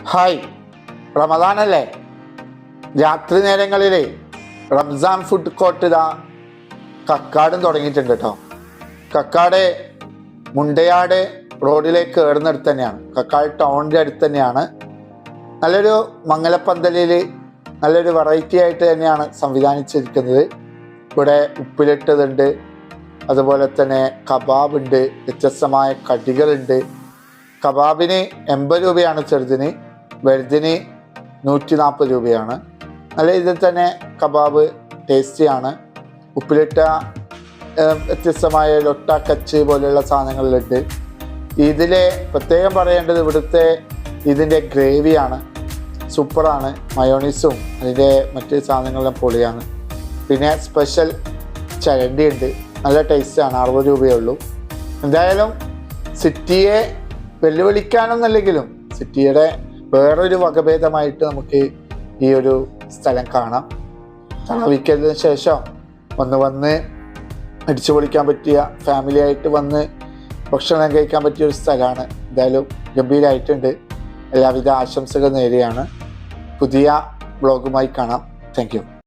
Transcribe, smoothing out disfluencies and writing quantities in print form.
Hi, റമദാനല്ലേ? രാത്രി നേരങ്ങളിൽ Ramzan food court ഇതാ കക്കാടും തുടങ്ങിയിട്ടുണ്ട് കേട്ടോ. കക്കാട് മുണ്ടയാട് റോഡിലേക്ക് കയറുന്നിടത്ത് തന്നെയാണ്, കക്കാട് ടൗണിൻ്റെ അടുത്ത് തന്നെയാണ്. നല്ലൊരു മംഗലപ്പന്തലിൽ നല്ലൊരു വെറൈറ്റി ആയിട്ട് തന്നെയാണ് സംവിധാനിച്ചിരിക്കുന്നത്. ഇവിടെ ഉപ്പിലിട്ടതുണ്ട്, അതുപോലെ തന്നെ കബാബ് ഉണ്ട്, വ്യത്യസ്തമായ കടികളുണ്ട്. കബാബിന് 80 രൂപയാണ് ചെറുതിന്, വലുതിന് 140 രൂപയാണ്. നല്ല ഇതിൽ തന്നെ കബാബ് ടേസ്റ്റിയാണ്. ഉപ്പിലിട്ട വ്യത്യസ്തമായ ലൊട്ട കച്ച് പോലെയുള്ള സാധനങ്ങളിലുണ്ട്. ഇതിലെ പ്രത്യേകം പറയേണ്ടത് ഇവിടുത്തെ ഇതിൻ്റെ ഗ്രേവിയാണ്, സൂപ്പറാണ്. മയോണീസും അതിൻ്റെ മറ്റ് സാധനങ്ങളെല്ലാം പൊളിയാണ്. പിന്നെ സ്പെഷ്യൽ ചരണ്ടി ഉണ്ട്, നല്ല ടേസ്റ്റാണ്. 60 രൂപയേ ഉള്ളൂ. എന്തായാലും സിറ്റിയെ വെല്ലുവിളിക്കാനൊന്നല്ലെങ്കിലും സിറ്റിയുടെ വേറൊരു വകഭേദമായിട്ട് നമുക്ക് ഈ ഒരു സ്ഥലം കാണാം. തണവിക്കതിന് ശേഷം വന്ന് അടിച്ചു പൊളിക്കാൻ പറ്റിയ, ഫാമിലി ആയിട്ട് വന്ന് ഭക്ഷണം കഴിക്കാൻ പറ്റിയ ഒരു സ്ഥലമാണ്. എന്തായാലും ഗംഭീരമായിട്ടുണ്ട്. എല്ലാവിധ ആശംസകൾ നേരെയാണ്. പുതിയ വ്ളോഗുമായി കാണാം. Thank you.